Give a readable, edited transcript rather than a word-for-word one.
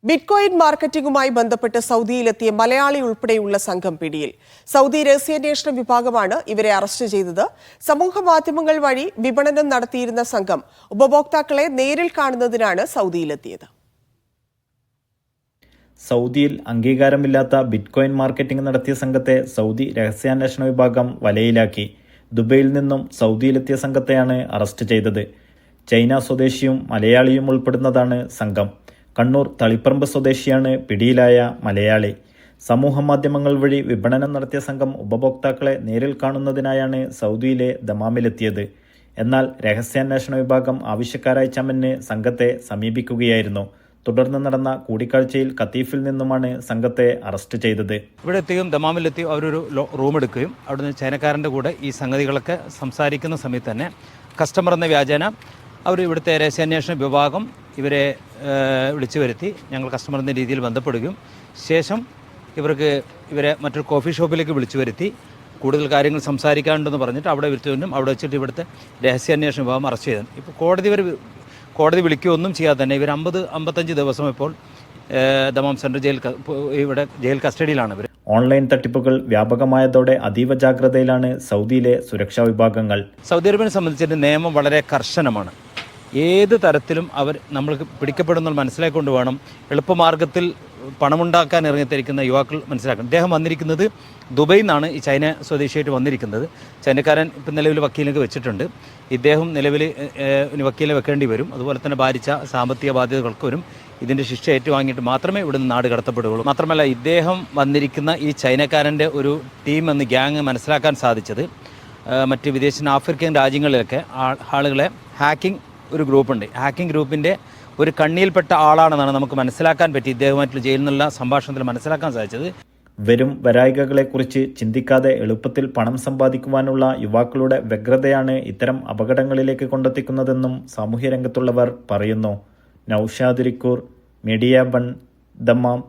Bitcoin മാർക്കറ്റിംഗുമായി ബന്ധപ്പെട്ട് സൗദിയിലെത്തിയ മലയാളി ഉൾപ്പെടെയുള്ള സംഘം പിടിയിൽ. സൗദി രഹസ്യാന്വേഷണ വിഭാഗമാണ് ഇവരെ അറസ്റ്റ് ചെയ്തത്. സമൂഹ മാധ്യമങ്ങൾ വഴി വിപണനം നടത്തിയിരുന്ന സംഘം ഉപഭോക്താക്കളെ നേരിൽ കാണുന്നതിനാണ് സൗദിയിലെത്തിയത്. സൗദിയിൽ അംഗീകാരമില്ലാത്ത ബിറ്റ്കോയിൻ മാർക്കറ്റിംഗ് നടത്തിയ സംഘത്തെ സൗദി രഹസ്യാന്വേഷണ വിഭാഗം വലയിലാക്കി. ദുബൈയിൽ നിന്നും സൗദിയിലെത്തിയ സംഘത്തെയാണ് അറസ്റ്റ് ചെയ്തത്. ചൈന സ്വദേശിയും മലയാളിയും ഉൾപ്പെടുന്നതാണ് സംഘം. കണ്ണൂർ തളിപ്പറമ്പ് സ്വദേശിയാണ് പിടിയിലായ മലയാളി. സമൂഹ മാധ്യമങ്ങൾ വഴി വിപണനം നടത്തിയ സംഘം ഉപഭോക്താക്കളെ നേരിൽ കാണുന്നതിനായാണ് സൗദിയിലെ ദമാമിലെത്തിയത്. എന്നാൽ രഹസ്യാന്വേഷണ വിഭാഗം ആവശ്യക്കാരായ ചമന് സംഘത്തെ സമീപിക്കുകയായിരുന്നു. തുടർന്ന് നടന്ന കൂടിക്കാഴ്ചയിൽ ഖത്തീഫിൽ നിന്നുമാണ് സംഘത്തെ അറസ്റ്റ് ചെയ്തത്. ഇവിടെ എത്തിയും ദമാമിലെത്തി അവരൊരു റൂം എടുക്കുകയും അവിടുന്ന് ചൈനക്കാരൻ്റെ കൂടെ ഈ സംഗതികളൊക്കെ സംസാരിക്കുന്ന സമയത്ത് തന്നെ കസ്റ്റമർ എന്ന വ്യാജേന അവർ ഇവിടുത്തെ രഹസ്യാന്വേഷണ വിഭാഗം ഇവരെ വിളിച്ചു വരുത്തി ഞങ്ങൾ കസ്റ്റമർ എന്ന രീതിയിൽ ബന്ധപ്പെടുകയും ശേഷം ഇവരെ മറ്റൊരു കോഫി ഷോപ്പിലേക്ക് വിളിച്ചു വരുത്തി കൂടുതൽ കാര്യങ്ങൾ സംസാരിക്കാനുണ്ടെന്ന് പറഞ്ഞിട്ട് അവിടെ വരുത്തുകയും അവിടെ വെച്ചിട്ട് ഇവിടുത്തെ രഹസ്യാന്വേഷണ വിഭാഗം അറസ്റ്റ് ചെയ്തു. ഇപ്പോൾ കോടതി വിളിക്കുകയൊന്നും ചെയ്യാതെ തന്നെ ഇവർ 50-55 ദിവസം ഇപ്പോൾ ദമാം സെൻട്രൽ ജയിൽ കസ്റ്റഡിയിലാണ് ഇവർ. ഓൺലൈൻ തട്ടിപ്പുകൾ വ്യാപകമായതോടെ അതീവ ജാഗ്രതയിലാണ് സൗദിയിലെ സുരക്ഷാ വിഭാഗങ്ങൾ. സൗദി അറേബ്യനെ സംബന്ധിച്ചിട്ട് നിയമം വളരെ കർശനമാണ്. ഏത് തരത്തിലും നമ്മൾക്ക് പിടിക്കപ്പെടുന്ന മനസ്സിലാക്കിക്കൊണ്ട് വേണം എളുപ്പമാർഗ്ഗത്തിൽ പണമുണ്ടാക്കാൻ ഇറങ്ങിത്തിരിക്കുന്ന യുവാക്കൾ മനസ്സിലാക്കണം. ഇദ്ദേഹം വന്നിരിക്കുന്നത് ദുബൈയിൽ നിന്നാണ്. ഈ ചൈന സ്വദേശിയായിട്ട് വന്നിരിക്കുന്നത്. ചൈനക്കാരൻ ഇപ്പം നിലവിൽ വക്കീലിനൊക്കെ വെച്ചിട്ടുണ്ട്. ഇദ്ദേഹം നിലവിൽ വക്കീലിനെ വെക്കേണ്ടി വരും. അതുപോലെ തന്നെ ഭാരിച്ച സാമ്പത്തിക ബാധ്യതകൾക്ക് വരും. ഇതിൻ്റെ ശിക്ഷ ഏറ്റുവാങ്ങിയിട്ട് മാത്രമേ ഇവിടുന്ന് നാട് കടത്തപ്പെടുകയുള്ളൂ. മാത്രമല്ല ഇദ്ദേഹം വന്നിരിക്കുന്ന ഈ ചൈനക്കാരൻ്റെ ഒരു ടീം എന്ന് ഗ്യാങ് മനസ്സിലാക്കാൻ സാധിച്ചത് മറ്റ് വിദേശ ആഫ്രിക്കൻ രാജ്യങ്ങളിലൊക്കെ ആളുകളെ ഹാക്കിംഗ് ഒരു ഗ്രൂപ്പുണ്ട്. ഹാക്കിംഗ് ഗ്രൂപ്പിൻ്റെ ഒരു കണ്ണിയിൽപ്പെട്ട ആളാണെന്നാണ് നമുക്ക് മനസ്സിലാക്കാൻ പറ്റി. ഇദ്ദേഹമായിട്ടുള്ള ജയിലിൽ നിന്നുള്ള സംഭാഷണത്തിൽ മനസ്സിലാക്കാൻ സാധിച്ചത്. വരും വരായികകളെക്കുറിച്ച് ചിന്തിക്കാതെ എളുപ്പത്തിൽ പണം സമ്പാദിക്കുവാനുള്ള യുവാക്കളുടെ വ്യഗ്രതയാണ് ഇത്തരം അപകടങ്ങളിലേക്ക് കൊണ്ടെത്തിക്കുന്നതെന്നും സാമൂഹ്യ രംഗത്തുള്ളവർ പറയുന്നു. Naushad Irikkur, media 1, Dammam.